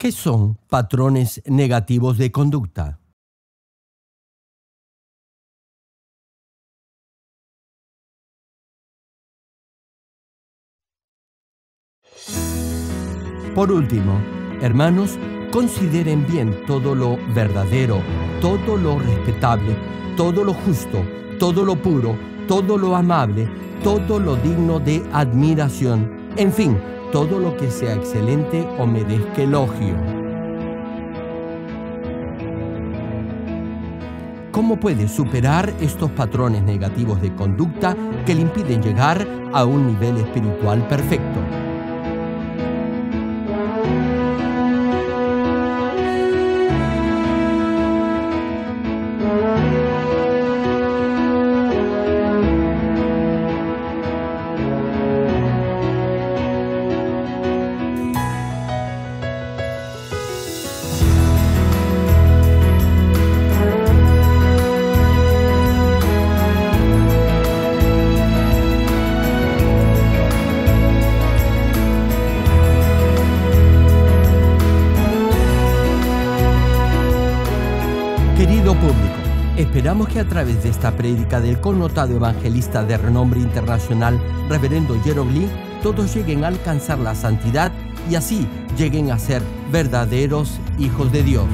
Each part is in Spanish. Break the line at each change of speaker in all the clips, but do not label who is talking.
¿Qué son patrones negativos de conducta? Por último, hermanos, consideren bien todo lo verdadero, todo lo respetable, todo lo justo, todo lo puro, todo lo amable, todo lo digno de admiración, en fin, todo lo que sea excelente o merezca elogio. ¿Cómo puede superar estos patrones negativos de conducta que le impiden llegar a un nivel espiritual perfecto? Querido público, esperamos que a través de esta prédica del connotado evangelista de renombre internacional, Reverendo Gerald Lee, todos lleguen a alcanzar la santidad y así lleguen a ser verdaderos hijos de Dios.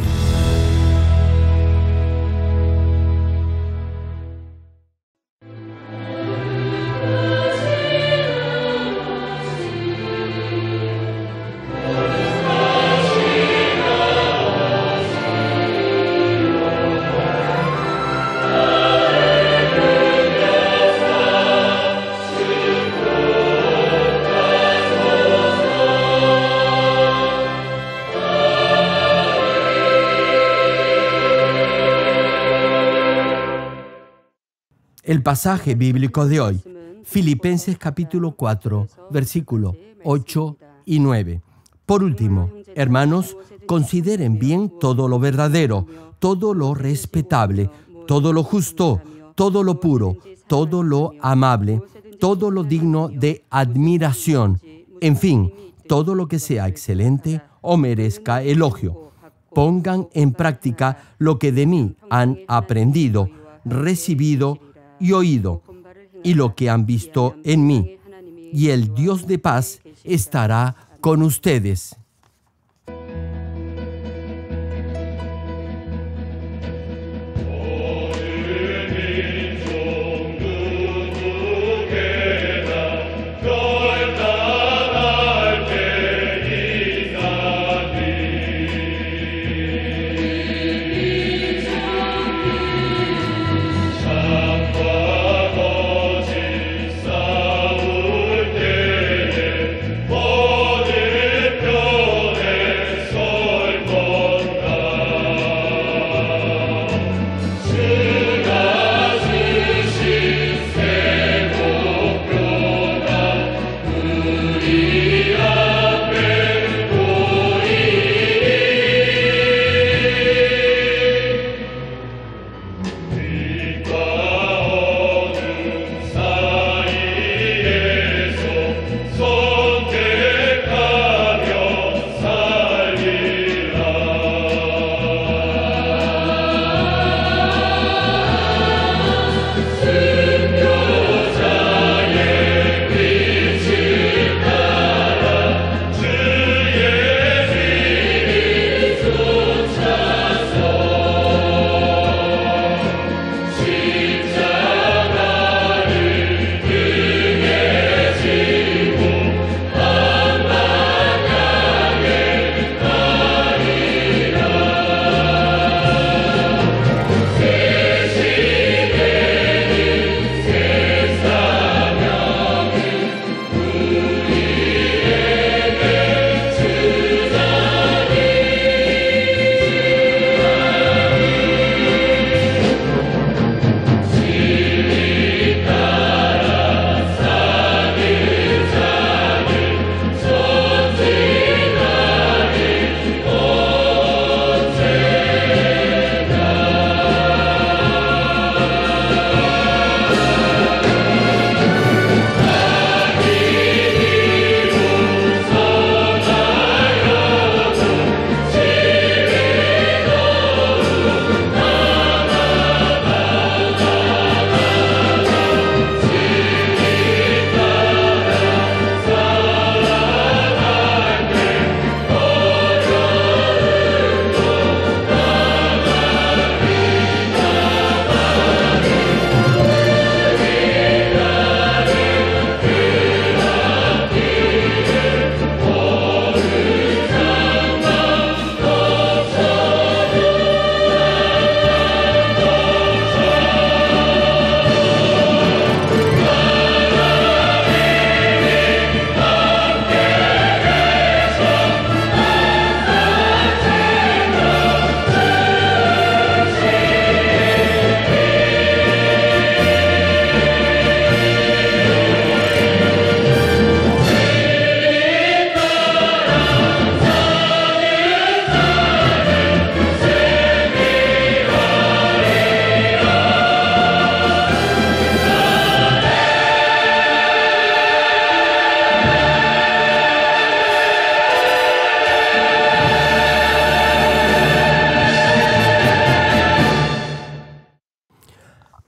El pasaje bíblico de hoy, Filipenses capítulo 4, versículo 8 y 9. Por último, hermanos, consideren bien todo lo verdadero, todo lo respetable, todo lo justo, todo lo puro, todo lo amable, todo lo digno de admiración, en fin, todo lo que sea excelente o merezca elogio. Pongan en práctica lo que de mí han aprendido, recibido y oído, y lo que han visto en mí, y el Dios de paz estará con ustedes.
Go!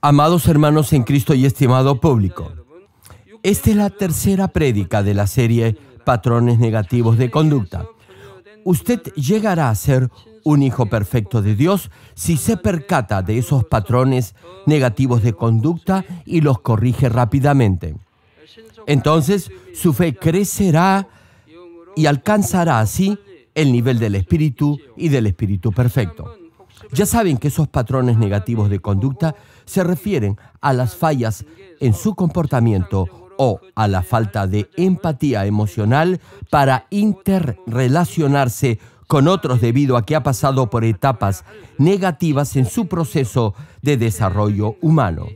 Amados hermanos en Cristo y estimado público, esta es la tercera prédica de la serie Patrones Negativos de Conducta. Usted llegará a ser un hijo perfecto de Dios si se percata de esos patrones negativos de conducta y los corrige rápidamente. Entonces, su fe crecerá y alcanzará así el nivel del Espíritu y del Espíritu perfecto. Ya saben que esos patrones negativos de conducta se refieren a las fallas en su comportamiento o a la falta de empatía emocional para interrelacionarse con otros debido a que ha pasado por etapas negativas en su proceso de desarrollo humano.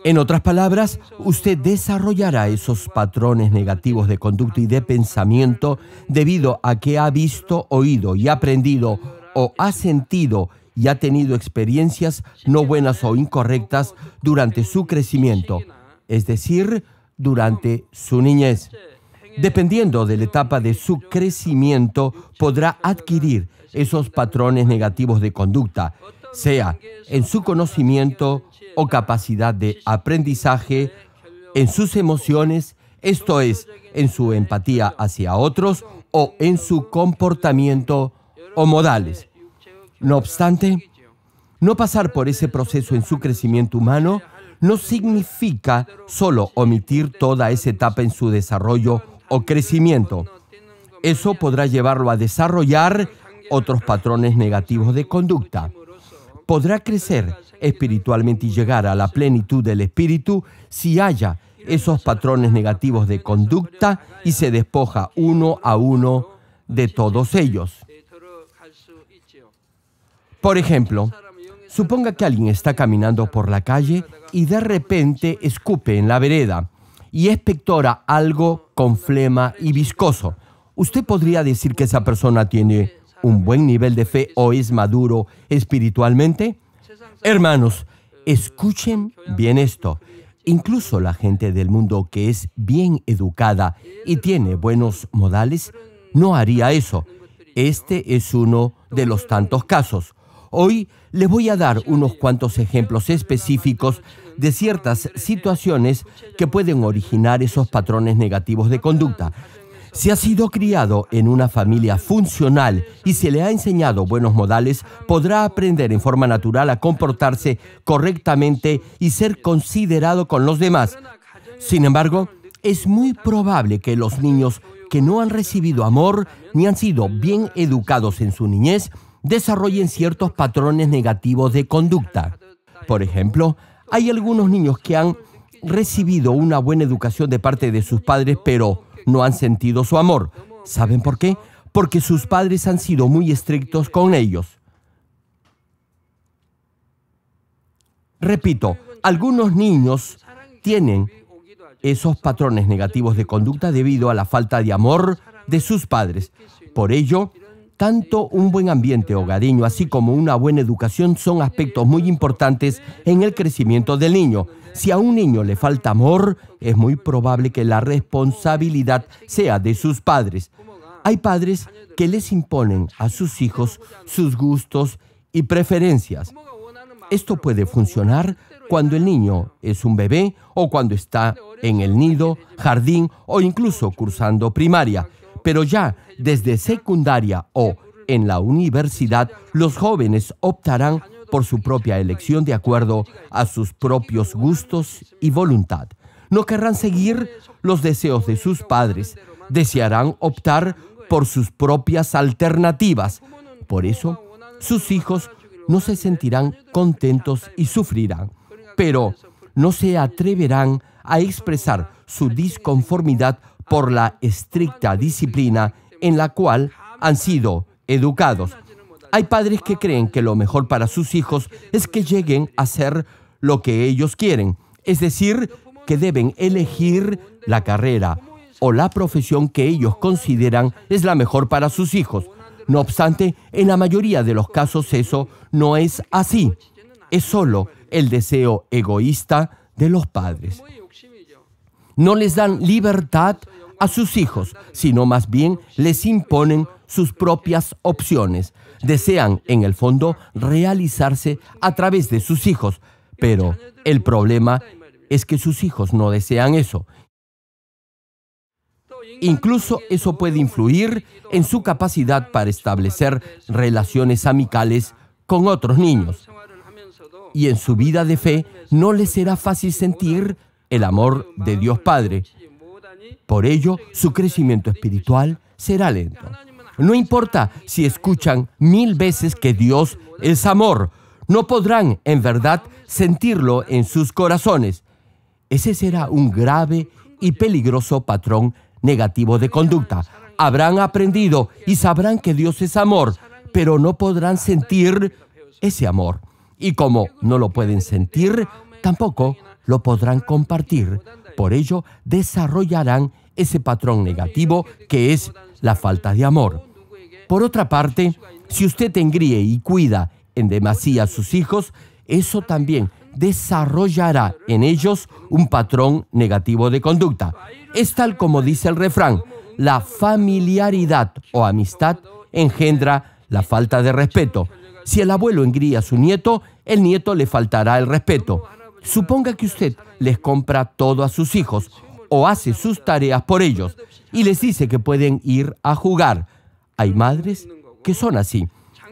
En otras palabras, usted desarrollará esos patrones negativos de conducta y de pensamiento debido a que ha visto, oído y aprendido o ha sentido y ha tenido experiencias no buenas o incorrectas durante su crecimiento, es decir, durante su niñez. Dependiendo de la etapa de su crecimiento, podrá adquirir esos patrones negativos de conducta, sea en su conocimiento o capacidad de aprendizaje, en sus emociones, esto es, en su empatía hacia otros o en su comportamiento o modales. No obstante, no pasar por ese proceso en su crecimiento humano no significa solo omitir toda esa etapa en su desarrollo o crecimiento. Eso podrá llevarlo a desarrollar otros patrones negativos de conducta. Podrá crecer espiritualmente y llegar a la plenitud del Espíritu si haya esos patrones negativos de conducta y se despoja uno a uno de todos ellos. Por ejemplo, suponga que alguien está caminando por la calle y de repente escupe en la vereda y expectora algo con flema y viscoso. ¿Usted podría decir que esa persona tiene un buen nivel de fe o es maduro espiritualmente? Hermanos, escuchen bien esto. Incluso la gente del mundo que es bien educada y tiene buenos modales no haría eso. Este es uno de los tantos casos. Hoy le voy a dar unos cuantos ejemplos específicos de ciertas situaciones que pueden originar esos patrones negativos de conducta. Si ha sido criado en una familia funcional y se le ha enseñado buenos modales, podrá aprender en forma natural a comportarse correctamente y ser considerado con los demás. Sin embargo, es muy probable que los niños que no han recibido amor ni han sido bien educados en su niñez desarrollen ciertos patrones negativos de conducta. Por ejemplo, hay algunos niños que han recibido una buena educación de parte de sus padres, pero no han sentido su amor. ¿Saben por qué? Porque sus padres han sido muy estrictos con ellos. Repito, algunos niños tienen esos patrones negativos de conducta debido a la falta de amor de sus padres. Por ello, tanto un buen ambiente hogareño, así como una buena educación, son aspectos muy importantes en el crecimiento del niño. Si a un niño le falta amor, es muy probable que la responsabilidad sea de sus padres. Hay padres que les imponen a sus hijos sus gustos y preferencias. Esto puede funcionar cuando el niño es un bebé o cuando está en el nido, jardín o incluso cursando primaria. Pero ya desde secundaria o en la universidad, los jóvenes optarán por su propia elección de acuerdo a sus propios gustos y voluntad. No querrán seguir los deseos de sus padres, desearán optar por sus propias alternativas. Por eso, sus hijos no se sentirán contentos y sufrirán, pero no se atreverán a expresar su disconformidad por la estricta disciplina en la cual han sido educados. Hay padres que creen que lo mejor para sus hijos es que lleguen a hacer lo que ellos quieren, es decir, que deben elegir la carrera o la profesión que ellos consideran es la mejor para sus hijos. No obstante, en la mayoría de los casos eso no es así. Es solo el deseo egoísta de los padres. No les dan libertad a sus hijos, sino más bien les imponen sus propias opciones. Desean, en el fondo, realizarse a través de sus hijos, Pero el problema es que sus hijos no desean eso. Incluso eso puede influir en su capacidad para establecer relaciones amicales con otros niños. Y en su vida de fe no les será fácil sentir el amor de Dios Padre. Por ello, su crecimiento espiritual será lento. No importa si escuchan 1000 veces que Dios es amor, no podrán en verdad sentirlo en sus corazones. Ese será un grave y peligroso patrón negativo de conducta. Habrán aprendido y sabrán que Dios es amor, pero no podrán sentir ese amor. Y como no lo pueden sentir, tampoco lo podrán compartir. Por ello, desarrollarán ese patrón negativo que es la falta de amor. Por otra parte, si usted engríe y cuida en demasía a sus hijos, eso también desarrollará en ellos un patrón negativo de conducta. Es tal como dice el refrán: la familiaridad o amistad engendra la falta de respeto. Si el abuelo engría a su nieto, el nieto le faltará el respeto. Suponga que usted les compra todo a sus hijos o hace sus tareas por ellos y les dice que pueden ir a jugar. Hay madres que son así.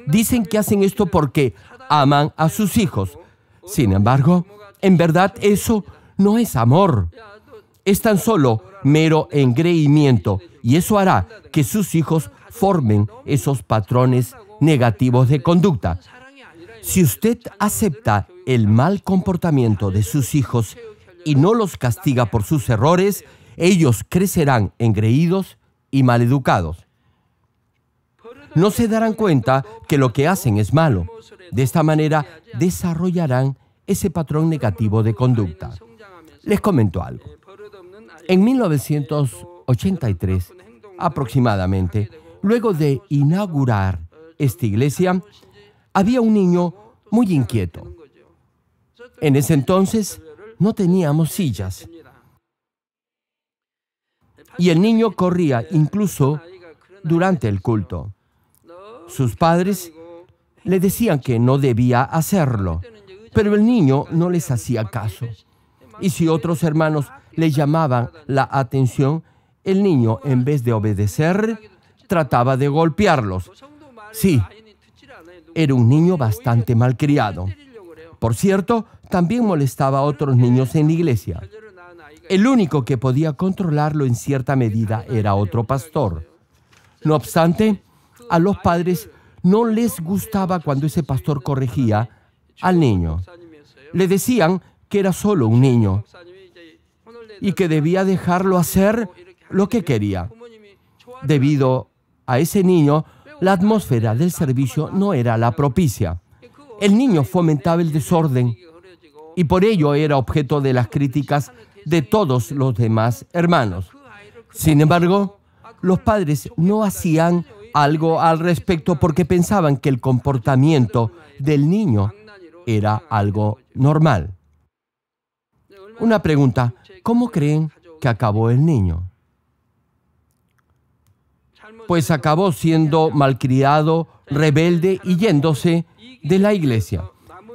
Dicen que hacen esto porque aman a sus hijos. Sin embargo, en verdad eso no es amor. Es tan solo mero engreimiento y eso hará que sus hijos formen esos patrones negativos de conducta. Si usted acepta el mal comportamiento de sus hijos y no los castiga por sus errores, ellos crecerán engreídos y maleducados. No se darán cuenta que lo que hacen es malo. De esta manera desarrollarán ese patrón negativo de conducta. Les comento algo. En 1983, aproximadamente, luego de inaugurar esta iglesia, había un niño muy inquieto. En ese entonces no teníamos sillas. Y el niño corría incluso durante el culto. Sus padres le decían que no debía hacerlo, pero el niño no les hacía caso. Y si otros hermanos le llamaban la atención, el niño, en vez de obedecer, trataba de golpearlos. Sí, era un niño bastante malcriado. Por cierto, también molestaba a otros niños en la iglesia. El único que podía controlarlo en cierta medida era otro pastor. No obstante, a los padres no les gustaba cuando ese pastor corregía al niño. Le decían que era solo un niño y que debía dejarlo hacer lo que quería. Debido a ese niño, la atmósfera del servicio no era la propicia. El niño fomentaba el desorden y por ello era objeto de las críticas de todos los demás hermanos. Sin embargo, los padres no hacían algo al respecto porque pensaban que el comportamiento del niño era algo normal. Una pregunta: ¿cómo creen que acabó el niño? Pues acabó siendo malcriado, rebelde y yéndose de la iglesia.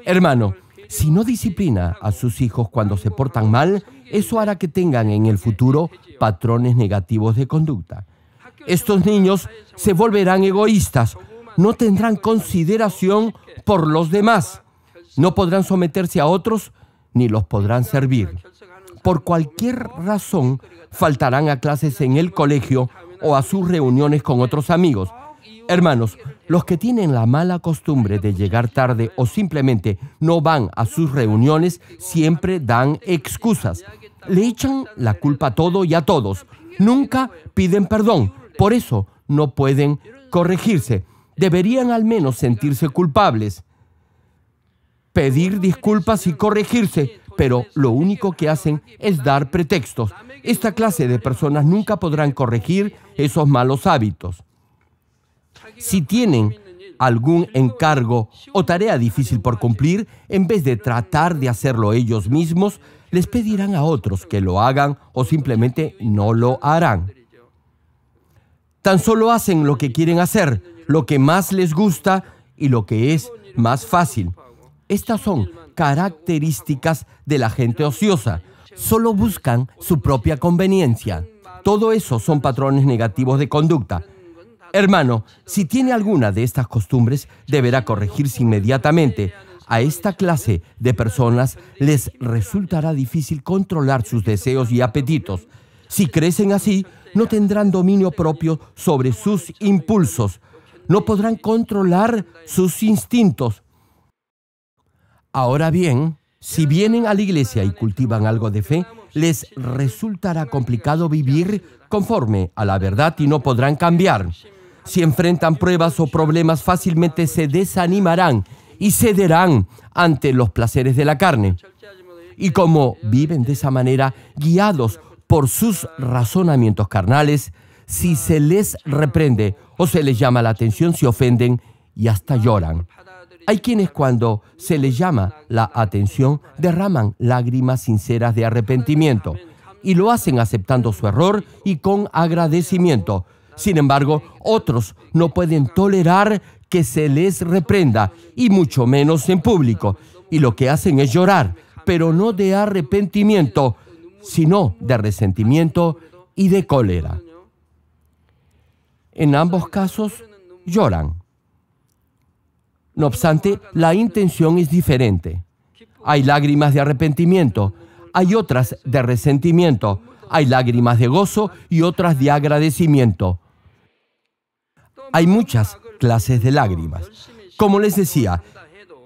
Hermano, si no disciplina a sus hijos cuando se portan mal, eso hará que tengan en el futuro patrones negativos de conducta. Estos niños se volverán egoístas, no tendrán consideración por los demás, no podrán someterse a otros ni los podrán servir. Por cualquier razón, faltarán a clases en el colegio o a sus reuniones con otros amigos. Hermanos, los que tienen la mala costumbre de llegar tarde o simplemente no van a sus reuniones siempre dan excusas. Le echan la culpa a todo y a todos. Nunca piden perdón. Por eso no pueden corregirse. Deberían al menos sentirse culpables, pedir disculpas y corregirse, pero lo único que hacen es dar pretextos. Esta clase de personas nunca podrán corregir esos malos hábitos. Si tienen algún encargo o tarea difícil por cumplir, en vez de tratar de hacerlo ellos mismos, les pedirán a otros que lo hagan o simplemente no lo harán. Tan solo hacen lo que quieren hacer, lo que más les gusta y lo que es más fácil. Estas son características de la gente ociosa. Solo buscan su propia conveniencia. Todo eso son patrones negativos de conducta. Hermano, si tiene alguna de estas costumbres, deberá corregirse inmediatamente. A esta clase de personas les resultará difícil controlar sus deseos y apetitos. Si crecen así, no tendrán dominio propio sobre sus impulsos. No podrán controlar sus instintos. Ahora bien, si vienen a la iglesia y cultivan algo de fe, les resultará complicado vivir conforme a la verdad y no podrán cambiar. Si enfrentan pruebas o problemas, fácilmente se desanimarán y cederán ante los placeres de la carne. Y como viven de esa manera, guiados por sus razonamientos carnales, si se les reprende o se les llama la atención, se ofenden y hasta lloran. Hay quienes cuando se les llama la atención derraman lágrimas sinceras de arrepentimiento y lo hacen aceptando su error y con agradecimiento. Sin embargo, otros no pueden tolerar que se les reprenda y mucho menos en público. Y lo que hacen es llorar, pero no de arrepentimiento, sino de resentimiento y de cólera. En ambos casos, lloran. No obstante, la intención es diferente. Hay lágrimas de arrepentimiento, hay otras de resentimiento, hay lágrimas de gozo y otras de agradecimiento. Hay muchas clases de lágrimas. Como les decía,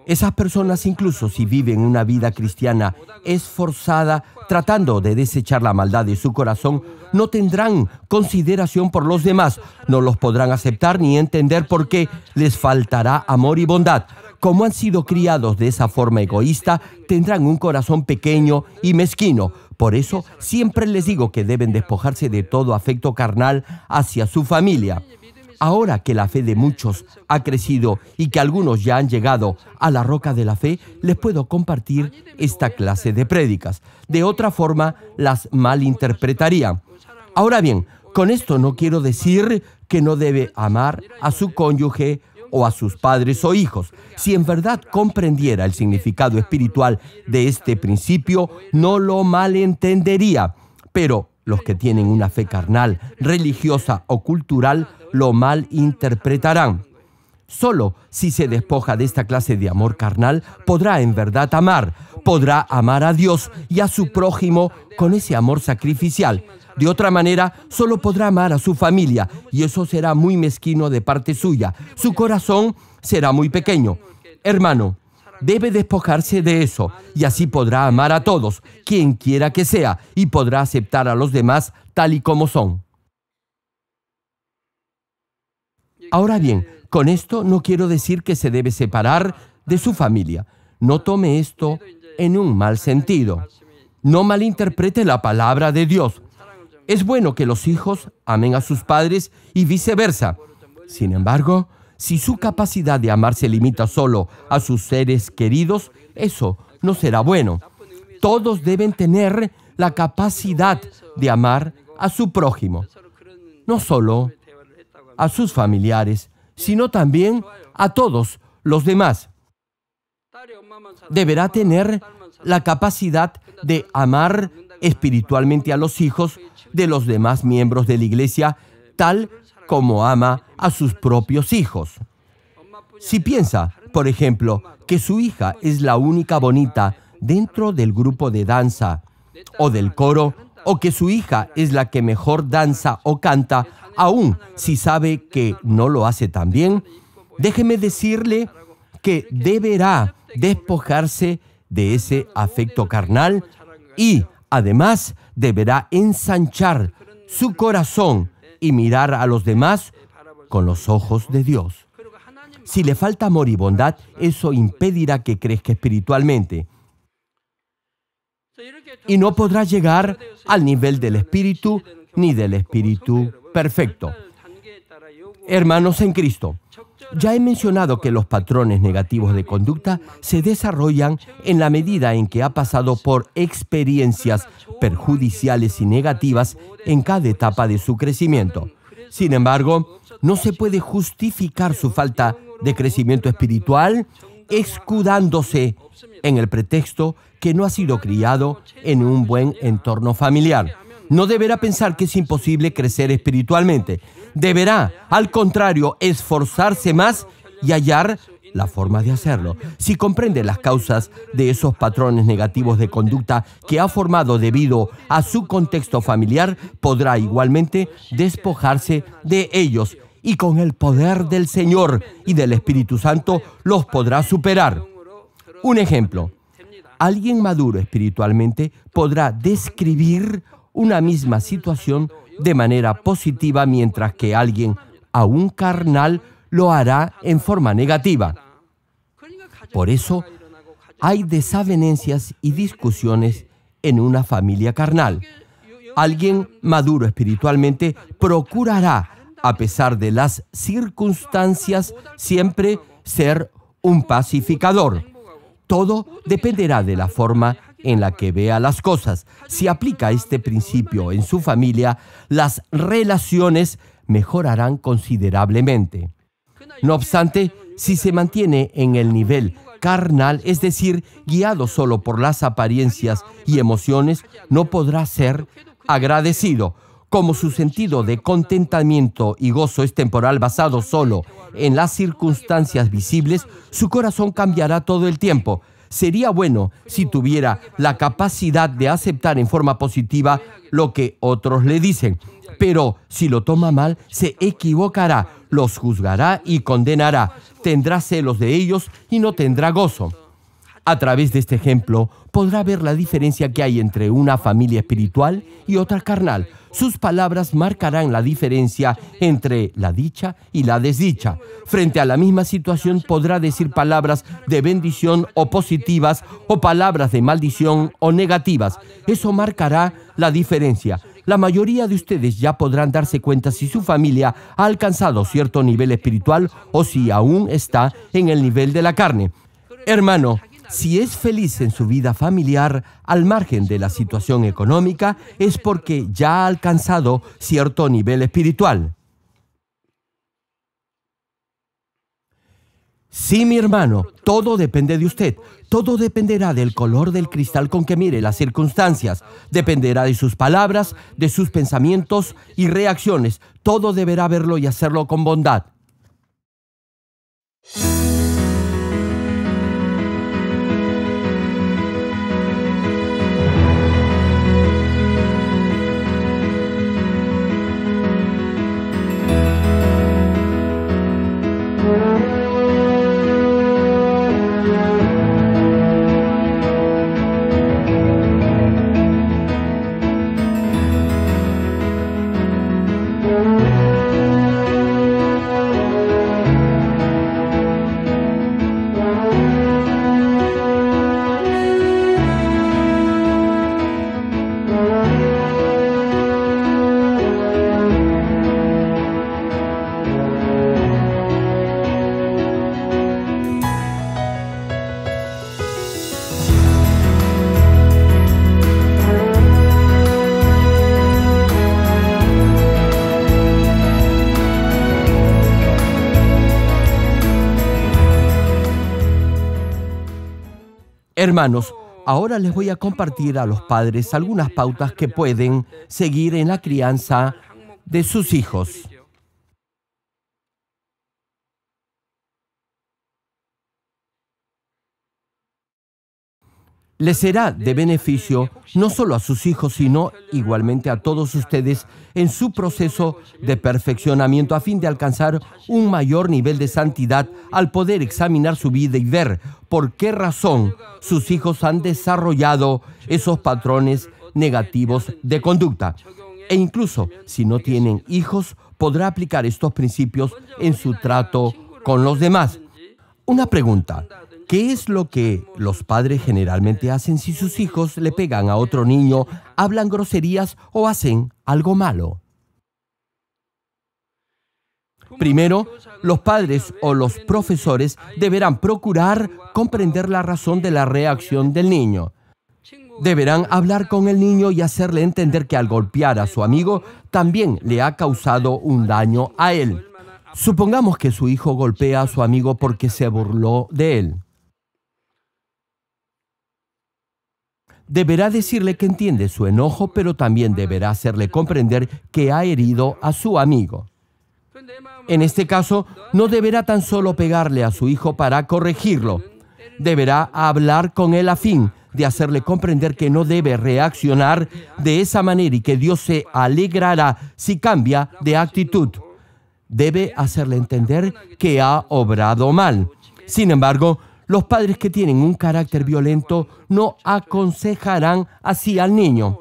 esas personas, incluso si viven una vida cristiana esforzada, tratando de desechar la maldad de su corazón, no tendrán consideración por los demás, no los podrán aceptar ni entender porque les faltará amor y bondad. Como han sido criados de esa forma egoísta, tendrán un corazón pequeño y mezquino. Por eso, siempre les digo que deben despojarse de todo afecto carnal hacia su familia. Ahora que la fe de muchos ha crecido y que algunos ya han llegado a la roca de la fe, les puedo compartir esta clase de prédicas. De otra forma, las malinterpretarían. Ahora bien, con esto no quiero decir que no debe amar a su cónyuge o a sus padres o hijos. Si en verdad comprendiera el significado espiritual de este principio, no lo malentendería. Pero los que tienen una fe carnal, religiosa o cultural, lo malinterpretarán. Solo si se despoja de esta clase de amor carnal, podrá en verdad amar. Podrá amar a Dios y a su prójimo con ese amor sacrificial. De otra manera, solo podrá amar a su familia, y eso será muy mezquino de parte suya. Su corazón será muy pequeño. Hermano, debe despojarse de eso, y así podrá amar a todos, quien quiera que sea, y podrá aceptar a los demás tal y como son. Ahora bien, con esto no quiero decir que se debe separar de su familia. No tome esto en un mal sentido. No malinterprete la palabra de Dios. Es bueno que los hijos amen a sus padres y viceversa. Sin embargo, si su capacidad de amar se limita solo a sus seres queridos, eso no será bueno. Todos deben tener la capacidad de amar a su prójimo, no solo a sus familiares, sino también a todos los demás. Deberá tener la capacidad de amar espiritualmente a los hijos de los demás miembros de la iglesia, tal como ama a sus propios hijos. Si piensa, por ejemplo, que su hija es la única bonita dentro del grupo de danza o del coro, o que su hija es la que mejor danza o canta, aun si sabe que no lo hace tan bien, déjeme decirle que deberá despojarse de ese afecto carnal y, además, deberá ensanchar su corazón y mirar a los demás con los ojos de Dios. Si le falta amor y bondad, eso impedirá que crezca espiritualmente y no podrá llegar al nivel del Espíritu ni del Espíritu perfecto. Hermanos en Cristo, ya he mencionado que los patrones negativos de conducta se desarrollan en la medida en que ha pasado por experiencias perjudiciales y negativas en cada etapa de su crecimiento. Sin embargo, no se puede justificar su falta de crecimiento espiritual escudándose en el pretexto que no ha sido criado en un buen entorno familiar. No deberá pensar que es imposible crecer espiritualmente. Deberá, al contrario, esforzarse más y hallar la forma de hacerlo. Si comprende las causas de esos patrones negativos de conducta que ha formado debido a su contexto familiar, podrá igualmente despojarse de ellos y con el poder del Señor y del Espíritu Santo los podrá superar. Un ejemplo, alguien maduro espiritualmente podrá describir una misma situación de manera positiva, mientras que alguien aún carnal lo hará en forma negativa. Por eso, hay desavenencias y discusiones en una familia carnal. Alguien maduro espiritualmente procurará, a pesar de las circunstancias, siempre ser un pacificador. Todo dependerá de la forma en la que vea las cosas. Si aplica este principio en su familia, las relaciones mejorarán considerablemente. No obstante, si se mantiene en el nivel carnal, es decir, guiado solo por las apariencias y emociones, no podrá ser agradecido. Como su sentido de contentamiento y gozo es temporal, basado solo en las circunstancias visibles, su corazón cambiará todo el tiempo. Sería bueno si tuviera la capacidad de aceptar en forma positiva lo que otros le dicen, pero si lo toma mal, se equivocará, los juzgará y condenará, tendrá celos de ellos y no tendrá gozo. A través de este ejemplo, podrá ver la diferencia que hay entre una familia espiritual y otra carnal. Sus palabras marcarán la diferencia entre la dicha y la desdicha. Frente a la misma situación, podrá decir palabras de bendición o positivas, o palabras de maldición o negativas. Eso marcará la diferencia. La mayoría de ustedes ya podrán darse cuenta si su familia ha alcanzado cierto nivel espiritual o si aún está en el nivel de la carne. Hermano, si es feliz en su vida familiar, al margen de la situación económica, es porque ya ha alcanzado cierto nivel espiritual. Sí, mi hermano, todo depende de usted. Todo dependerá del color del cristal con que mire las circunstancias. Dependerá de sus palabras, de sus pensamientos y reacciones. Todo deberá verlo y hacerlo con bondad. Hermanos, ahora les voy a compartir a los padres algunas pautas que pueden seguir en la crianza de sus hijos. Les será de beneficio no solo a sus hijos, sino igualmente a todos ustedes en su proceso de perfeccionamiento a fin de alcanzar un mayor nivel de santidad al poder examinar su vida y ver por qué razón sus hijos han desarrollado esos patrones negativos de conducta. E incluso si no tienen hijos, podrá aplicar estos principios en su trato con los demás. Una pregunta. ¿Qué es lo que los padres generalmente hacen si sus hijos le pegan a otro niño, hablan groserías o hacen algo malo? Primero, los padres o los profesores deberán procurar comprender la razón de la reacción del niño. Deberán hablar con el niño y hacerle entender que al golpear a su amigo también le ha causado un daño a él. Supongamos que su hijo golpea a su amigo porque se burló de él. deberá decirle que entiende su enojo, pero también deberá hacerle comprender que ha herido a su amigo. En este caso, no deberá tan solo pegarle a su hijo para corregirlo. Deberá hablar con él a fin de hacerle comprender que no debe reaccionar de esa manera y que Dios se alegrará si cambia de actitud. Debe hacerle entender que ha obrado mal. Sin embargo, los padres que tienen un carácter violento no aconsejarán así al niño.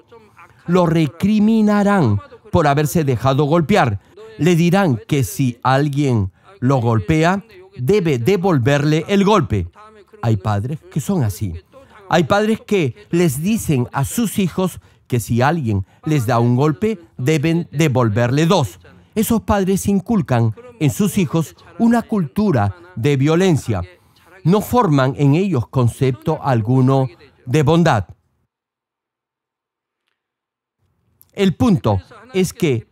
Lo recriminarán por haberse dejado golpear. Le dirán que si alguien lo golpea, debe devolverle el golpe. Hay padres que son así. Hay padres que les dicen a sus hijos que si alguien les da un golpe, deben devolverle dos. Esos padres inculcan en sus hijos una cultura de violencia. No forman en ellos concepto alguno de bondad. El punto es que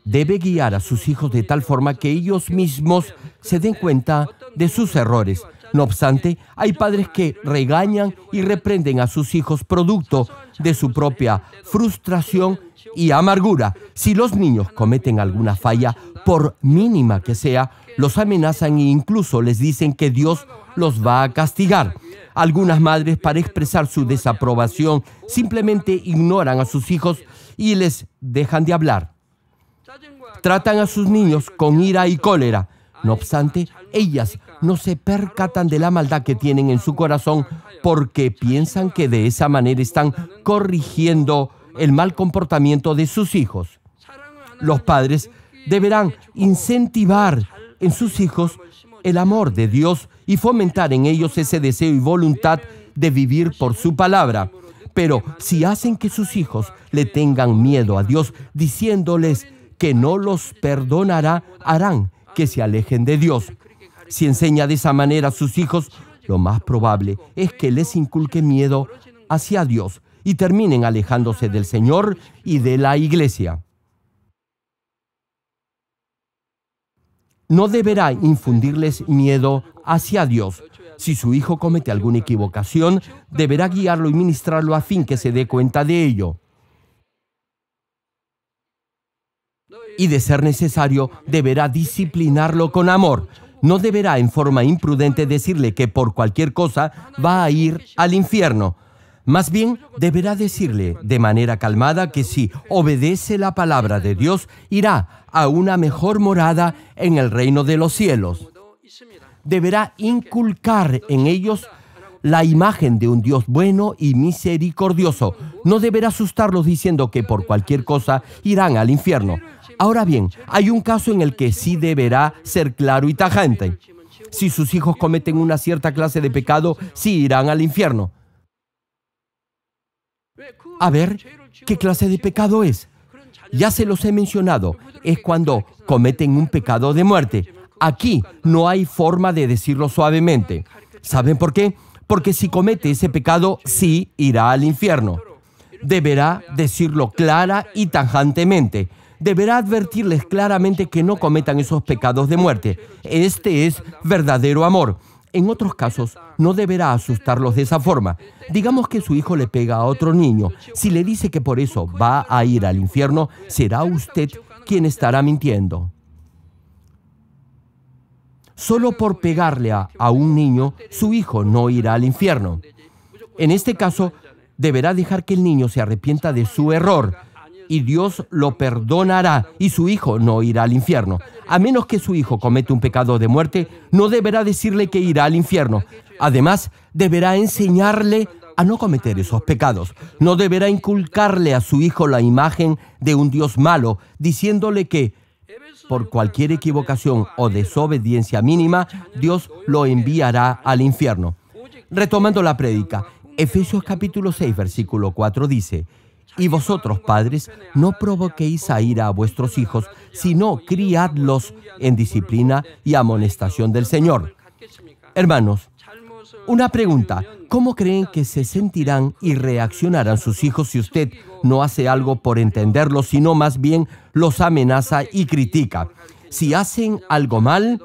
debe guiar a sus hijos de tal forma que ellos mismos se den cuenta de sus errores. No obstante, hay padres que regañan y reprenden a sus hijos producto de su propia frustración y amargura. Si los niños cometen alguna falla, por mínima que sea, los amenazan e incluso les dicen que Dios los va a castigar. Algunas madres, para expresar su desaprobación, simplemente ignoran a sus hijos y les dejan de hablar. Tratan a sus niños con ira y cólera. No obstante, ellas no se percatan de la maldad que tienen en su corazón porque piensan que de esa manera están corrigiendo el mal comportamiento de sus hijos. Los padres deberán incentivar en sus hijos el amor de Dios y fomentar en ellos ese deseo y voluntad de vivir por su palabra. Pero si hacen que sus hijos le tengan miedo a Dios, diciéndoles que no los perdonará, harán que se alejen de Dios. Si enseña de esa manera a sus hijos, lo más probable es que les inculque miedo hacia Dios y terminen alejándose del Señor y de la iglesia. No deberá infundirles miedo hacia Dios. Si su hijo comete alguna equivocación, deberá guiarlo y ministrarlo a fin que se dé cuenta de ello. Y de ser necesario, deberá disciplinarlo con amor. No deberá en forma imprudente decirle que por cualquier cosa va a ir al infierno. Más bien, deberá decirle de manera calmada que si obedece la palabra de Dios, irá a una mejor morada en el reino de los cielos. Deberá inculcar en ellos la imagen de un Dios bueno y misericordioso. No deberá asustarlos diciendo que por cualquier cosa irán al infierno. Ahora bien, hay un caso en el que sí deberá ser claro y tajante. Si sus hijos cometen una cierta clase de pecado, sí irán al infierno. A ver, ¿qué clase de pecado es? Ya se los he mencionado. Es cuando cometen un pecado de muerte. Aquí no hay forma de decirlo suavemente. ¿Saben por qué? Porque si comete ese pecado, sí irá al infierno. Deberá decirlo clara y tajantemente. Deberá advertirles claramente que no cometan esos pecados de muerte. Este es verdadero amor. En otros casos, no deberá asustarlos de esa forma. Digamos que su hijo le pega a otro niño. Si le dice que por eso va a ir al infierno, será usted quien estará mintiendo. Solo por pegarle a un niño, su hijo no irá al infierno. En este caso, deberá dejar que el niño se arrepienta de su error y Dios lo perdonará y su hijo no irá al infierno. A menos que su hijo cometa un pecado de muerte, no deberá decirle que irá al infierno. Además, deberá enseñarle a no cometer esos pecados. No deberá inculcarle a su hijo la imagen de un Dios malo, diciéndole que por cualquier equivocación o desobediencia mínima, Dios lo enviará al infierno. Retomando la prédica, Efesios capítulo 6, versículo 4 dice: Y vosotros, padres, no provoquéis a ira a vuestros hijos, sino criadlos en disciplina y amonestación del Señor. Hermanos, una pregunta: ¿cómo creen que se sentirán y reaccionarán sus hijos si usted no hace algo por entenderlos, sino más bien los amenaza y critica? Si hacen algo mal,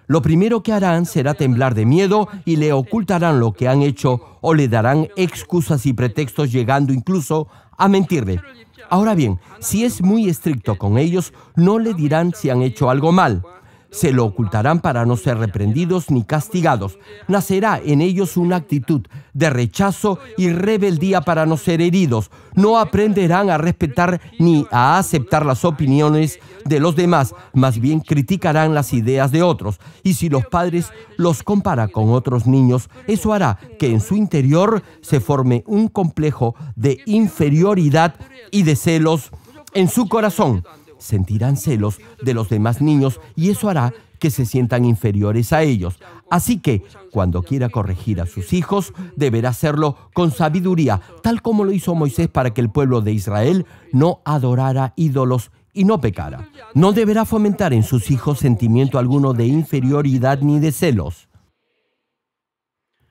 Lo primero que harán será temblar de miedo y le ocultarán lo que han hecho o le darán excusas y pretextos, llegando incluso a mentirle. Ahora bien, si es muy estricto con ellos, no le dirán si han hecho algo mal. Se lo ocultarán para no ser reprendidos ni castigados. Nacerá en ellos una actitud de rechazo y rebeldía para no ser heridos. No aprenderán a respetar ni a aceptar las opiniones de los demás, más bien criticarán las ideas de otros. Y si los padres los comparan con otros niños, eso hará que en su interior se forme un complejo de inferioridad y de celos en su corazón. Sentirán celos de los demás niños y eso hará que se sientan inferiores a ellos. Así que, cuando quiera corregir a sus hijos, deberá hacerlo con sabiduría, tal como lo hizo Moisés para que el pueblo de Israel no adorara ídolos y no pecara. No deberá fomentar en sus hijos sentimiento alguno de inferioridad ni de celos.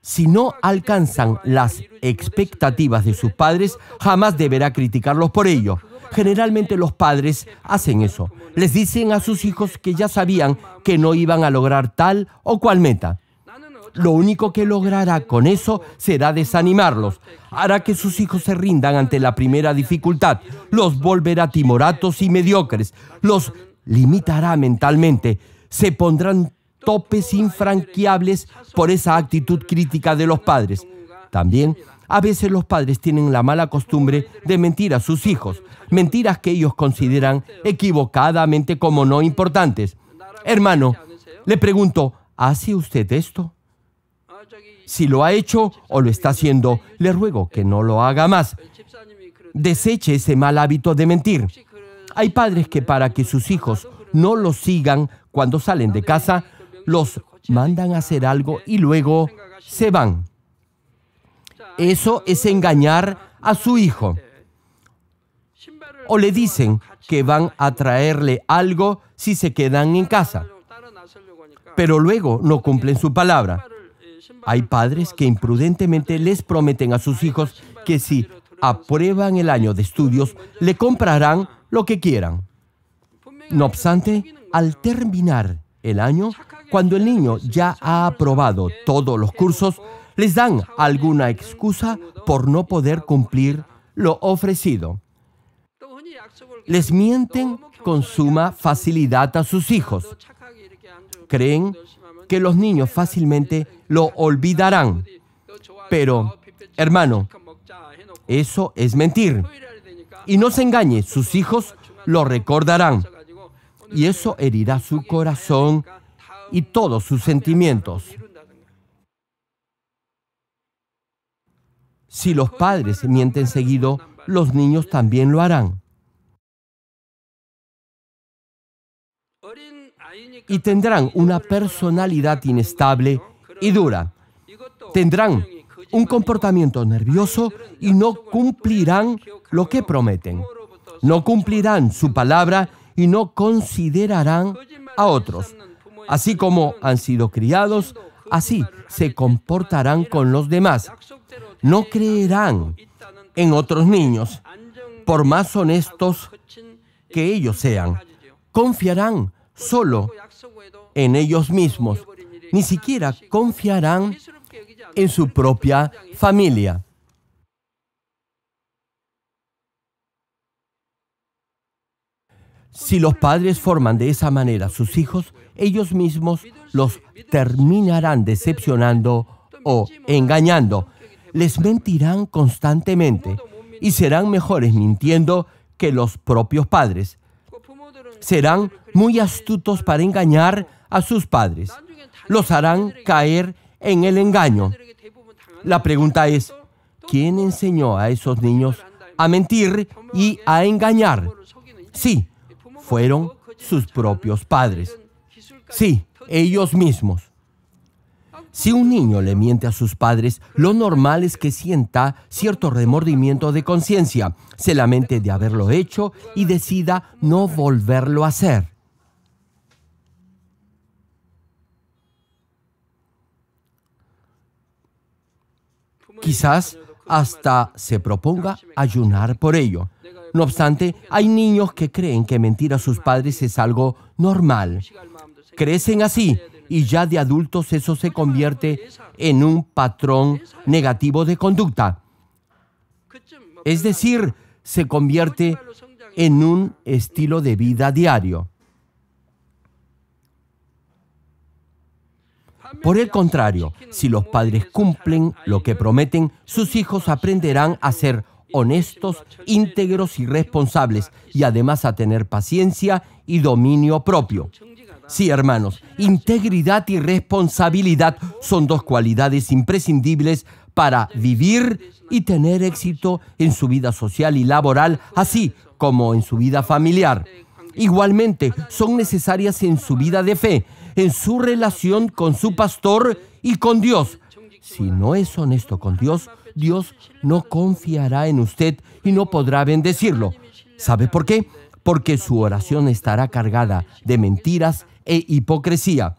Si no alcanzan las expectativas de sus padres, jamás deberá criticarlos por ello. Generalmente los padres hacen eso. Les dicen a sus hijos que ya sabían que no iban a lograr tal o cual meta. Lo único que logrará con eso será desanimarlos. Hará que sus hijos se rindan ante la primera dificultad. Los volverá timoratos y mediocres. Los limitará mentalmente. Se pondrán topes infranqueables por esa actitud crítica de los padres. También, a veces los padres tienen la mala costumbre de mentir a sus hijos, mentiras que ellos consideran equivocadamente como no importantes. Hermano, le pregunto, ¿hace usted esto? Si lo ha hecho o lo está haciendo, le ruego que no lo haga más. Deseche ese mal hábito de mentir. Hay padres que para que sus hijos no los sigan cuando salen de casa, los mandan a hacer algo y luego se van. Eso es engañar a su hijo. O le dicen que van a traerle algo si se quedan en casa, pero luego no cumplen su palabra. Hay padres que imprudentemente les prometen a sus hijos que si aprueban el año de estudios, le comprarán lo que quieran. No obstante, al terminar el año, cuando el niño ya ha aprobado todos los cursos, les dan alguna excusa por no poder cumplir lo ofrecido. Les mienten con suma facilidad a sus hijos. Creen que los niños fácilmente lo olvidarán. Pero, hermano, eso es mentir. Y no se engañe, sus hijos lo recordarán. Y eso herirá su corazón y todos sus sentimientos. Si los padres mienten seguido, los niños también lo harán. Y tendrán una personalidad inestable y dura. Tendrán un comportamiento nervioso y no cumplirán lo que prometen. No cumplirán su palabra y no considerarán a otros. Así como han sido criados, así se comportarán con los demás. No creerán en otros niños, por más honestos que ellos sean. Confiarán solo en ellos mismos. Ni siquiera confiarán en su propia familia. Si los padres forman de esa manera a sus hijos, ellos mismos los terminarán decepcionando o engañando. Les mentirán constantemente y serán mejores mintiendo que los propios padres. Serán muy astutos para engañar a sus padres. Los harán caer en el engaño. La pregunta es, ¿quién enseñó a esos niños a mentir y a engañar? Sí, fueron sus propios padres. Sí, ellos mismos. Si un niño le miente a sus padres, lo normal es que sienta cierto remordimiento de conciencia, se lamente de haberlo hecho y decida no volverlo a hacer. Quizás hasta se proponga ayunar por ello. No obstante, hay niños que creen que mentir a sus padres es algo normal. Crecen así y ya de adultos eso se convierte en un patrón negativo de conducta. Es decir, se convierte en un estilo de vida diario. Por el contrario, si los padres cumplen lo que prometen, sus hijos aprenderán a ser honestos, íntegros y responsables, y además a tener paciencia y dominio propio. Sí, hermanos, integridad y responsabilidad son dos cualidades imprescindibles para vivir y tener éxito en su vida social y laboral, así como en su vida familiar. Igualmente, son necesarias en su vida de fe, en su relación con su pastor y con Dios. Si no es honesto con Dios, Dios no confiará en usted y no podrá bendecirlo. ¿Sabe por qué? Porque su oración estará cargada de mentiras e hipocresía.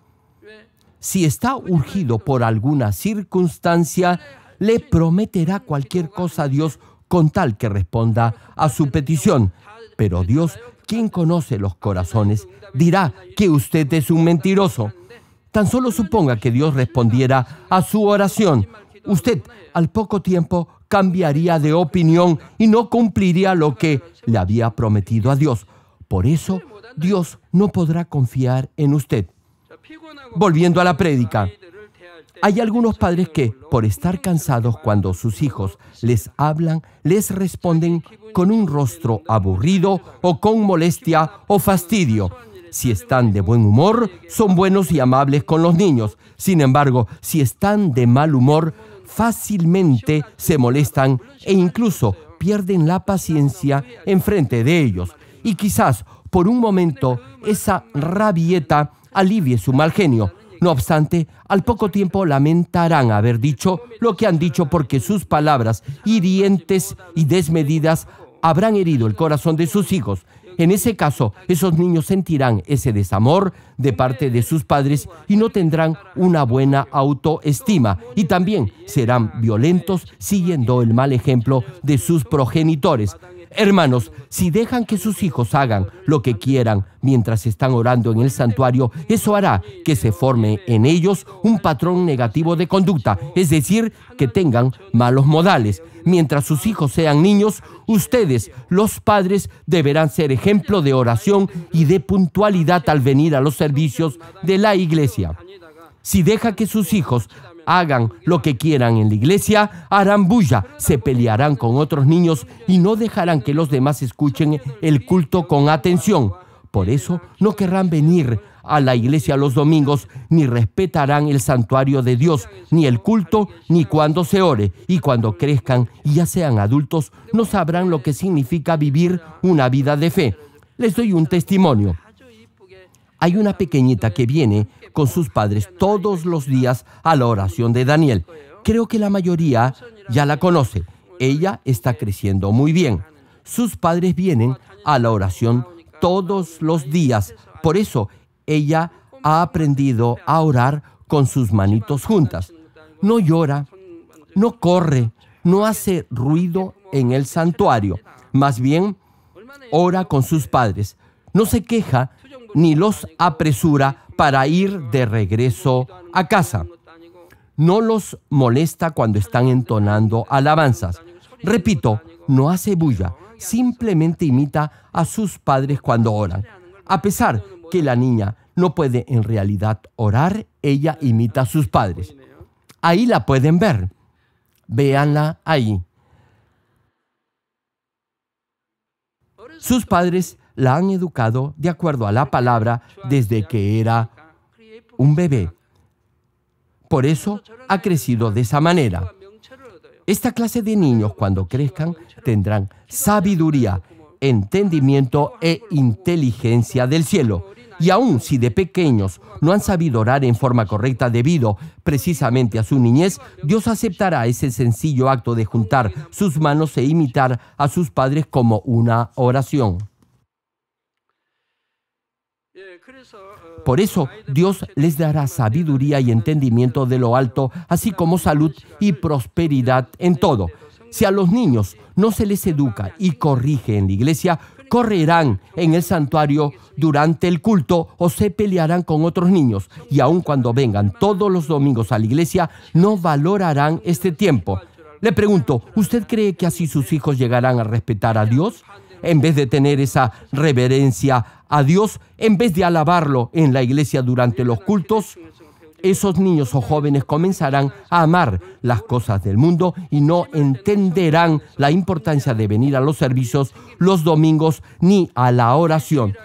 Si está urgido por alguna circunstancia, le prometerá cualquier cosa a Dios con tal que responda a su petición. Pero Dios, quien conoce los corazones, dirá que usted es un mentiroso. Tan solo suponga que Dios respondiera a su oración. Usted, al poco tiempo, cambiaría de opinión y no cumpliría lo que le había prometido a Dios. Por eso, Dios no podrá confiar en usted. Volviendo a la prédica, hay algunos padres que, por estar cansados cuando sus hijos les hablan, les responden con un rostro aburrido o con molestia o fastidio. Si están de buen humor, son buenos y amables con los niños. Sin embargo, si están de mal humor, fácilmente se molestan e incluso pierden la paciencia en frente de ellos. Y quizás, por un momento, esa rabieta alivie su mal genio. No obstante, al poco tiempo lamentarán haber dicho lo que han dicho porque sus palabras hirientes y desmedidas habrán herido el corazón de sus hijos. En ese caso, esos niños sentirán ese desamor de parte de sus padres y no tendrán una buena autoestima y también serán violentos siguiendo el mal ejemplo de sus progenitores. Hermanos, si dejan que sus hijos hagan lo que quieran mientras están orando en el santuario, eso hará que se forme en ellos un patrón negativo de conducta, es decir, que tengan malos modales. Mientras sus hijos sean niños, ustedes, los padres, deberán ser ejemplo de oración y de puntualidad al venir a los servicios de la iglesia. Si deja que sus hijos hagan lo que quieran en la iglesia, harán bulla, se pelearán con otros niños y no dejarán que los demás escuchen el culto con atención. Por eso no querrán venir a la iglesia los domingos, ni respetarán el santuario de Dios, ni el culto, ni cuando se ore. Y cuando crezcan y ya sean adultos, no sabrán lo que significa vivir una vida de fe. Les doy un testimonio. Hay una pequeñita que viene con sus padres todos los días a la oración de Daniel. Creo que la mayoría ya la conoce. Ella está creciendo muy bien. Sus padres vienen a la oración todos los días. Por eso, ella ha aprendido a orar con sus manitos juntas. No llora, no corre, no hace ruido en el santuario. Más bien, ora con sus padres. No se queja ni los apresura para ir de regreso a casa. No los molesta cuando están entonando alabanzas. Repito, no hace bulla, simplemente imita a sus padres cuando oran. A pesar que la niña no puede en realidad orar, ella imita a sus padres. Ahí la pueden ver. Véanla ahí. Sus padres la han educado de acuerdo a la palabra desde que era un bebé. Por eso ha crecido de esa manera. Esta clase de niños, cuando crezcan, tendrán sabiduría, entendimiento e inteligencia del cielo. Y aun si de pequeños no han sabido orar en forma correcta debido precisamente a su niñez, Dios aceptará ese sencillo acto de juntar sus manos e imitar a sus padres como una oración. Por eso, Dios les dará sabiduría y entendimiento de lo alto, así como salud y prosperidad en todo. Si a los niños no se les educa y corrige en la iglesia, correrán en el santuario durante el culto o se pelearán con otros niños. Y aun cuando vengan todos los domingos a la iglesia, no valorarán este tiempo. Le pregunto, ¿usted cree que así sus hijos llegarán a respetar a Dios? En vez de tener esa reverencia a Dios, en vez de alabarlo en la iglesia durante los cultos, esos niños o jóvenes comenzarán a amar las cosas del mundo y no entenderán la importancia de venir a los servicios los domingos ni a la oración.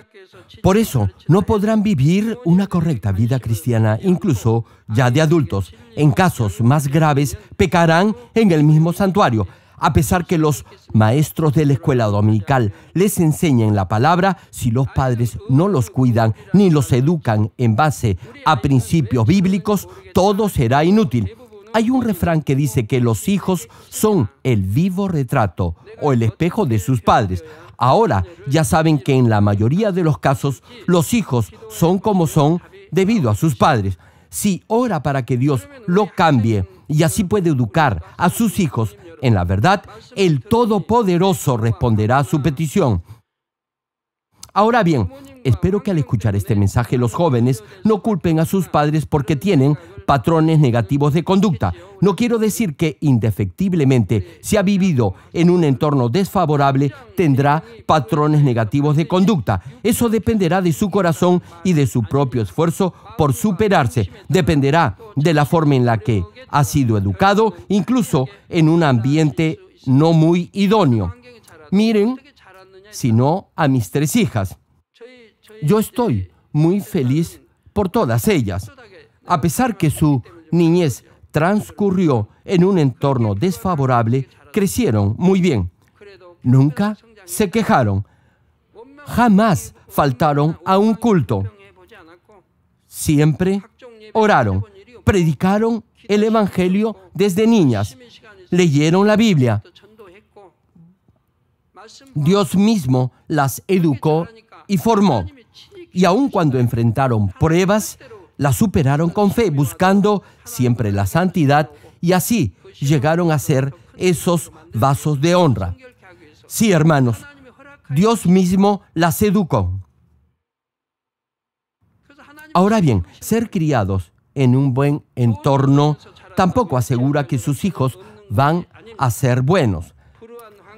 Por eso, no podrán vivir una correcta vida cristiana, incluso ya de adultos. En casos más graves, pecarán en el mismo santuario. A pesar que los maestros de la escuela dominical les enseñen la palabra, si los padres no los cuidan ni los educan en base a principios bíblicos, todo será inútil. Hay un refrán que dice que los hijos son el vivo retrato o el espejo de sus padres. Ahora ya saben que en la mayoría de los casos los hijos son como son debido a sus padres. Si ora para que Dios lo cambie y así puede educar a sus hijos en la verdad, el Todopoderoso responderá a su petición. Ahora bien, espero que al escuchar este mensaje los jóvenes no culpen a sus padres porque tienen patrones negativos de conducta. No quiero decir que indefectiblemente, si ha vivido en un entorno desfavorable, tendrá patrones negativos de conducta. Eso dependerá de su corazón y de su propio esfuerzo por superarse. Dependerá de la forma en la que ha sido educado, incluso en un ambiente no muy idóneo. Miren, si no, a mis 3 hijas. Yo estoy muy feliz por todas ellas. A pesar que su niñez transcurrió en un entorno desfavorable, crecieron muy bien. Nunca se quejaron. Jamás faltaron a un culto. Siempre oraron. Predicaron el Evangelio desde niñas. Leyeron la Biblia. Dios mismo las educó y formó. Y aun cuando enfrentaron pruebas, las superaron con fe, buscando siempre la santidad, y así llegaron a ser esos vasos de honra. Sí, hermanos, Dios mismo las educó. Ahora bien, ser criados en un buen entorno tampoco asegura que sus hijos van a ser buenos.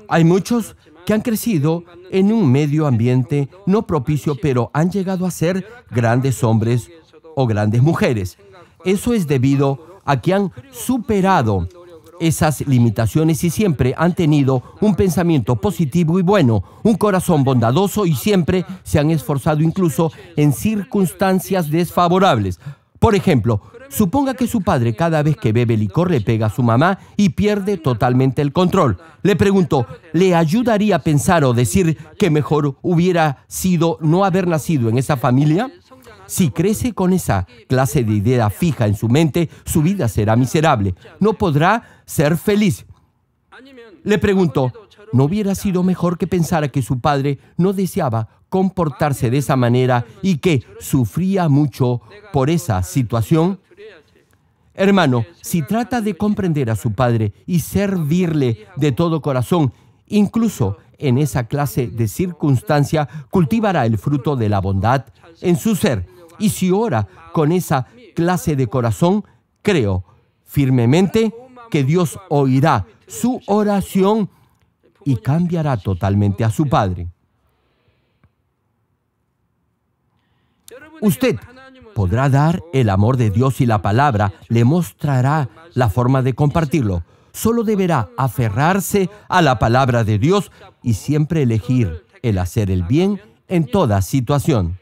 Hay muchos que han crecido en un medio ambiente no propicio, pero han llegado a ser grandes hombres o grandes mujeres. Eso es debido a que han superado esas limitaciones y siempre han tenido un pensamiento positivo y bueno, un corazón bondadoso y siempre se han esforzado incluso en circunstancias desfavorables. Por ejemplo, suponga que su padre cada vez que bebe licor le pega a su mamá y pierde totalmente el control. Le pregunto, ¿le ayudaría a pensar o decir que mejor hubiera sido no haber nacido en esa familia? Si crece con esa clase de idea fija en su mente, su vida será miserable. No podrá ser feliz. Le pregunto, ¿no hubiera sido mejor que pensara que su padre no deseaba comportarse de esa manera y que sufría mucho por esa situación? Hermano, si trata de comprender a su padre y servirle de todo corazón, incluso en esa clase de circunstancia, cultivará el fruto de la bondad en su ser. Y si ora con esa clase de corazón, creo firmemente que Dios oirá su oración y cambiará totalmente a su padre. Usted podrá dar el amor de Dios y la palabra le mostrará la forma de compartirlo. Solo deberá aferrarse a la palabra de Dios y siempre elegir el hacer el bien en toda situación.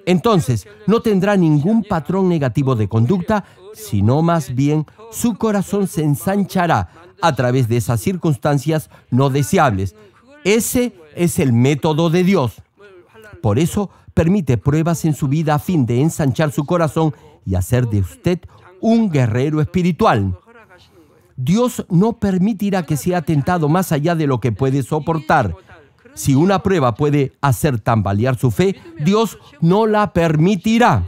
Entonces, no tendrá ningún patrón negativo de conducta, sino más bien su corazón se ensanchará a través de esas circunstancias no deseables. Ese es el método de Dios. Por eso, permite pruebas en su vida a fin de ensanchar su corazón y hacer de usted un guerrero espiritual. Dios no permitirá que sea tentado más allá de lo que puede soportar. Si una prueba puede hacer tambalear su fe, Dios no la permitirá.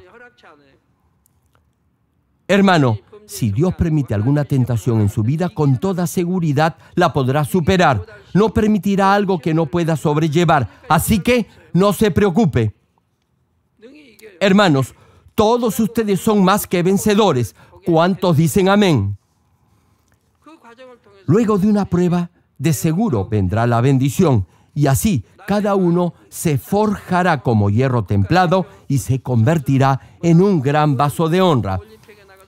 Hermano, Si Dios permite alguna tentación en su vida, con toda seguridad la podrá superar. No permitirá algo que no pueda sobrellevar. Así que no se preocupe. Hermanos, todos ustedes son más que vencedores. ¿Cuántos dicen amén? Luego de una prueba, de seguro vendrá la bendición. Y así, cada uno se forjará como hierro templado y se convertirá en un gran vaso de honra.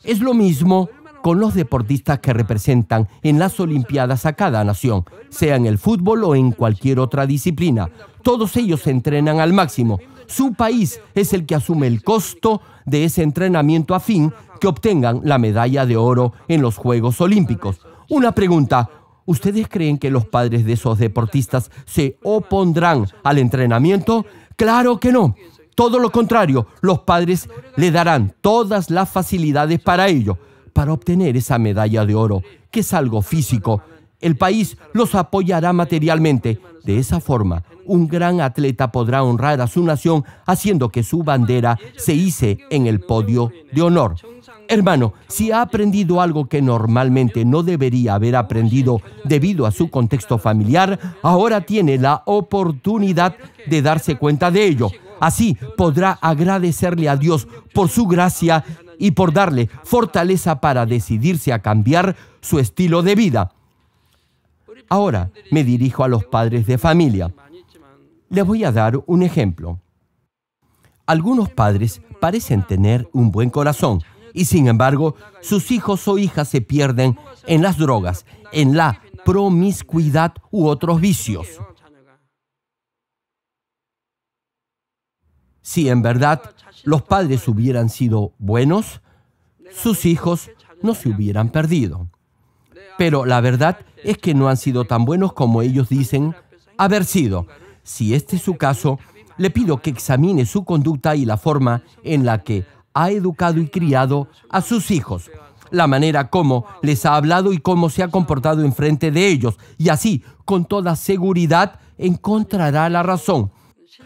Es lo mismo con los deportistas que representan en las Olimpiadas a cada nación, sea en el fútbol o en cualquier otra disciplina. Todos ellos se entrenan al máximo. Su país es el que asume el costo de ese entrenamiento a fin que obtengan la medalla de oro en los Juegos Olímpicos. Una pregunta: ¿ustedes creen que los padres de esos deportistas se opondrán al entrenamiento? ¡Claro que no! Todo lo contrario, los padres le darán todas las facilidades para ello, para obtener esa medalla de oro, que es algo físico. El país los apoyará materialmente. De esa forma, un gran atleta podrá honrar a su nación haciendo que su bandera se hice en el podio de honor. Hermano, si ha aprendido algo que normalmente no debería haber aprendido debido a su contexto familiar, ahora tiene la oportunidad de darse cuenta de ello. Así podrá agradecerle a Dios por su gracia y por darle fortaleza para decidirse a cambiar su estilo de vida. Ahora me dirijo a los padres de familia. Les voy a dar un ejemplo. Algunos padres parecen tener un buen corazón y, sin embargo, sus hijos o hijas se pierden en las drogas, en la promiscuidad u otros vicios. Si en verdad los padres hubieran sido buenos, sus hijos no se hubieran perdido. Pero la verdad es que no han sido tan buenos como ellos dicen haber sido. Si este es su caso, le pido que examine su conducta y la forma en la que ha educado y criado a sus hijos, la manera como les ha hablado y cómo se ha comportado enfrente de ellos, y así, con toda seguridad, encontrará la razón.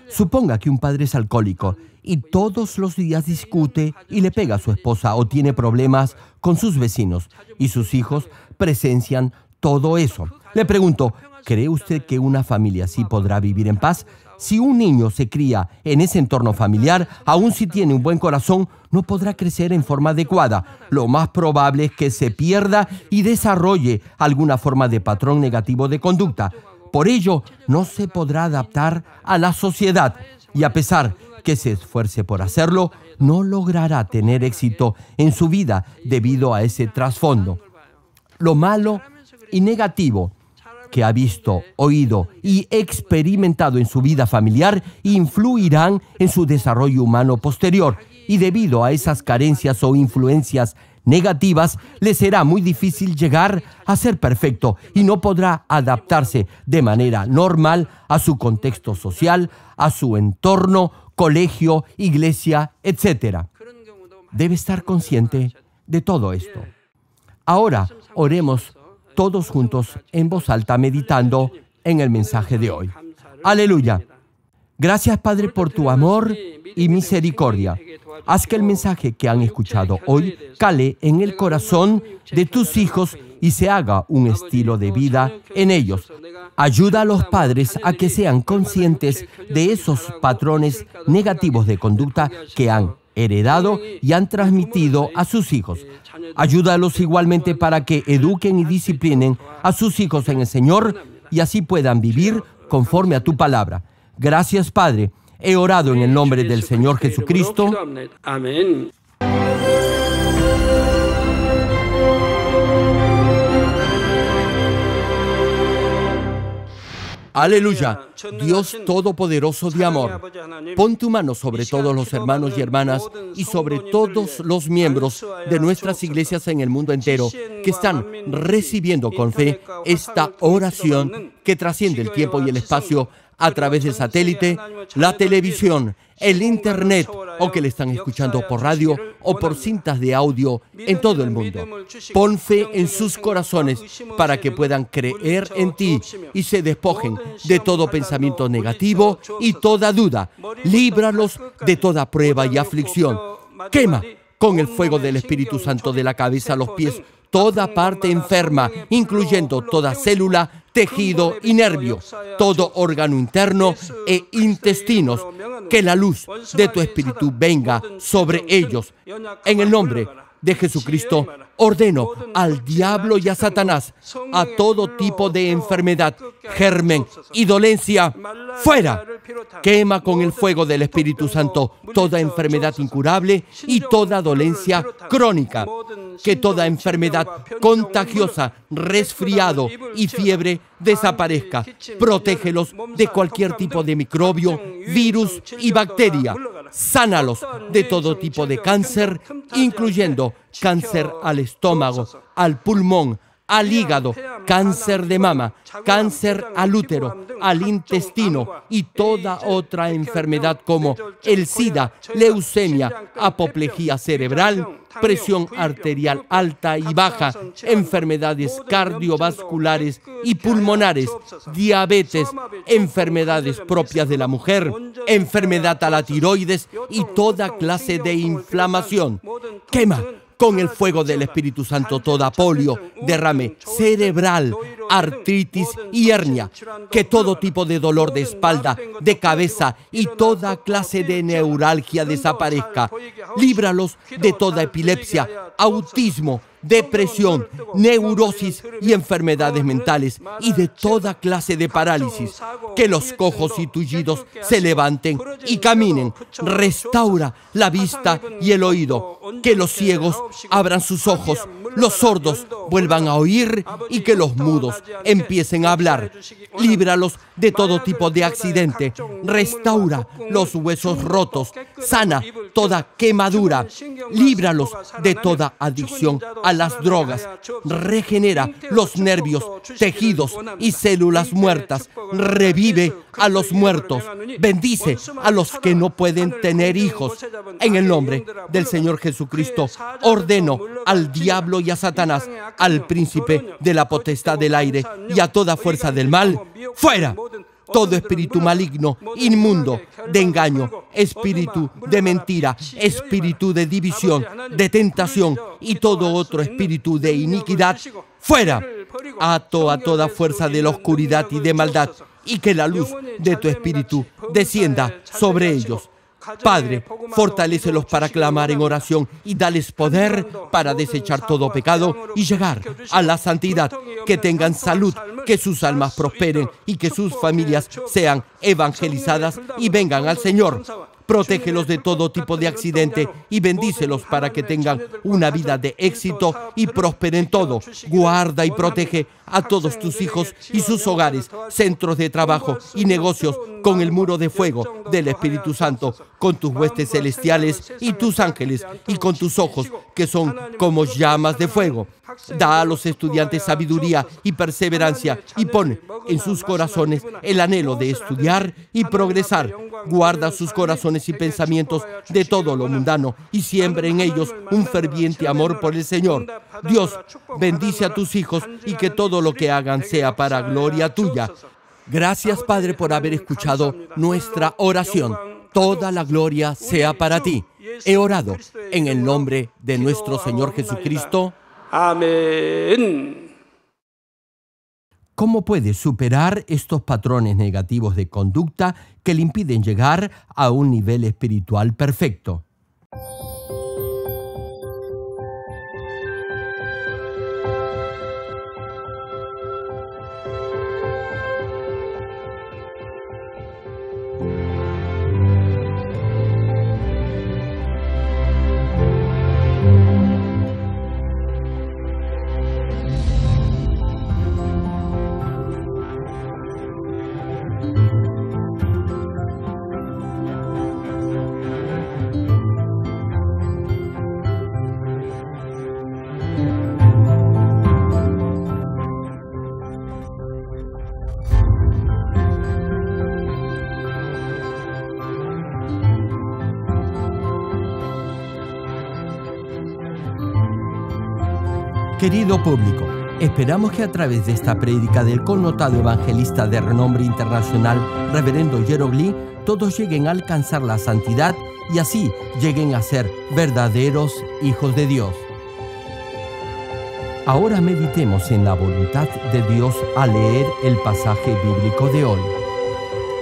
Suponga que un padre es alcohólico y todos los días discute y le pega a su esposa o tiene problemas con sus vecinos y sus hijos presencian todo eso. Le pregunto, ¿cree usted que una familia así podrá vivir en paz? Si un niño se cría en ese entorno familiar, aun si tiene un buen corazón, no podrá crecer en forma adecuada. Lo más probable es que se pierda y desarrolle alguna forma de patrón negativo de conducta. Por ello, no se podrá adaptar a la sociedad y, a pesar que se esfuerce por hacerlo, no logrará tener éxito en su vida debido a ese trasfondo. Lo malo y negativo que ha visto, oído y experimentado en su vida familiar influirán en su desarrollo humano posterior, y debido a esas carencias o influencias negativas, le será muy difícil llegar a ser perfecto y no podrá adaptarse de manera normal a su contexto social, a su entorno, colegio, iglesia, etc. Debe estar consciente de todo esto. Ahora, oremos todos juntos en voz alta, meditando en el mensaje de hoy. ¡Aleluya! Gracias, Padre, por tu amor y misericordia. Haz que el mensaje que han escuchado hoy cale en el corazón de tus hijos y se haga un estilo de vida en ellos. Ayuda a los padres a que sean conscientes de esos patrones negativos de conducta que han heredado y han transmitido a sus hijos. Ayúdalos igualmente para que eduquen y disciplinen a sus hijos en el Señor y así puedan vivir conforme a tu palabra. Gracias, Padre. He orado en el nombre del Señor Jesucristo.
Amén.
Aleluya, Dios Todopoderoso de amor, pon tu mano sobre todos los hermanos y hermanas y sobre todos los miembros de nuestras iglesias en el mundo entero que están recibiendo con fe esta oración que trasciende el tiempo y el espacio a través del satélite, la televisión, el internet o que le están escuchando por radio o por cintas de audio en todo el mundo. Pon fe en sus corazones para que puedan creer en ti y se despojen de todo pensamiento negativo y toda duda. Líbralos de toda prueba y aflicción. Quema con el fuego del Espíritu Santo de la cabeza a los pies toda parte enferma, incluyendo toda célula, tejido y nervio, todo órgano interno e intestinos. Que la luz de tu Espíritu venga sobre ellos. En el nombre de Jesucristo, ordeno al diablo y a Satanás, a todo tipo de enfermedad, germen y dolencia, fuera. Quema con el fuego del Espíritu Santo toda enfermedad incurable y toda dolencia crónica. Que toda enfermedad contagiosa, resfriado y fiebre desaparezca. Protégelos de cualquier tipo de microbio, virus y bacteria. Sánalos de todo tipo de cáncer, incluyendo cáncer al estómago, al pulmón, al hígado, cáncer de mama, cáncer al útero, al intestino y toda otra enfermedad como el SIDA, leucemia, apoplejía cerebral, presión arterial alta y baja, enfermedades cardiovasculares y pulmonares, diabetes, enfermedades propias de la mujer, enfermedad a la tiroides y toda clase de inflamación. Quema con el fuego del Espíritu Santo toda polio, derrame cerebral, artritis y hernia. Que todo tipo de dolor de espalda, de cabeza y toda clase de neuralgia desaparezca. Líbralos de toda epilepsia, autismo, depresión, neurosis y enfermedades mentales y de toda clase de parálisis. Que los cojos y tullidos se levanten y caminen. Restaura la vista y el oído. Que los ciegos abran sus ojos, los sordos vuelvan a oír y que los mudos empiecen a hablar. Líbralos de todo tipo de accidente. Restaura los huesos rotos. Sana toda quemadura. Líbralos de toda adicción a las drogas. Regenera los nervios, tejidos y células muertas. Revive a los muertos. Bendice a los que no pueden tener hijos. En el nombre del Señor Jesucristo, ordeno al diablo y a Satanás, al príncipe de la potestad del aire y a toda fuerza del mal, fuera. Todo espíritu maligno, inmundo, de engaño, espíritu de mentira, espíritu de división, de tentación y todo otro espíritu de iniquidad, fuera. Ato a toda fuerza de la oscuridad y de maldad, y que la luz de tu espíritu descienda sobre ellos. Padre, fortalécelos para clamar en oración y dales poder para desechar todo pecado y llegar a la santidad. Que tengan salud, que sus almas prosperen y que sus familias sean evangelizadas y vengan al Señor. Protégelos de todo tipo de accidente y bendícelos para que tengan una vida de éxito y prosperen todo. Guarda y protege a todos tus hijos y sus hogares, centros de trabajo y negocios con el muro de fuego del Espíritu Santo, con tus huestes celestiales y tus ángeles y con tus ojos que son como llamas de fuego. Da a los estudiantes sabiduría y perseverancia y pone en sus corazones el anhelo de estudiar y progresar. Guarda sus corazones y pensamientos de todo lo mundano y siembra en ellos un ferviente amor por el Señor. Dios, bendice a tus hijos y que todo lo que hagan sea para gloria tuya. Gracias, Padre, por haber escuchado nuestra oración. Toda la gloria sea para ti. He orado en el nombre de nuestro Señor Jesucristo. Amén. ¿Cómo puede superar estos patrones negativos de conducta que le impiden llegar a un nivel espiritual perfecto? Querido público, esperamos que a través de esta prédica del connotado evangelista de renombre internacional, Reverendo Jerome Lee, todos lleguen a alcanzar la santidad y así lleguen a ser verdaderos hijos de Dios. Ahora meditemos en la voluntad de Dios al leer el pasaje bíblico de hoy.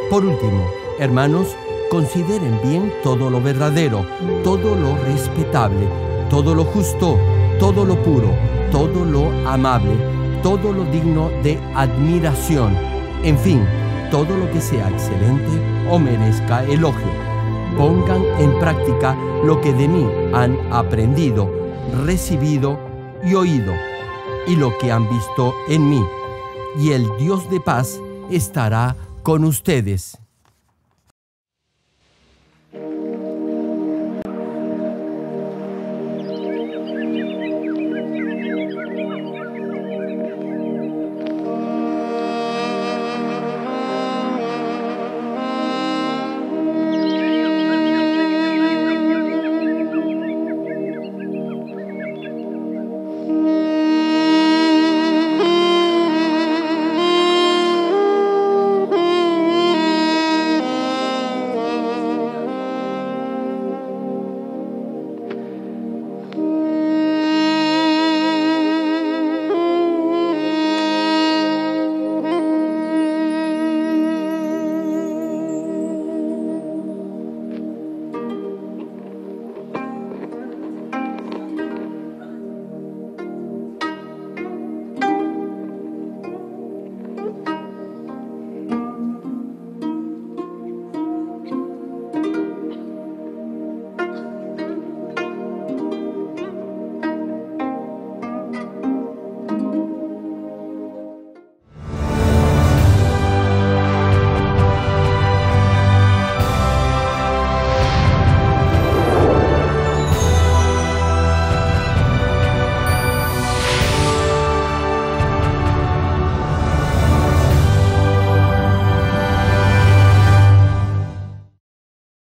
Por último, hermanos, consideren bien todo lo verdadero, todo lo respetable, todo lo justo, todo lo puro, todo lo amable, todo lo digno de admiración, en fin, todo lo que sea excelente o merezca elogio. Pongan en práctica lo que de mí han aprendido, recibido y oído, y lo que han visto en mí, y el Dios de paz estará con ustedes.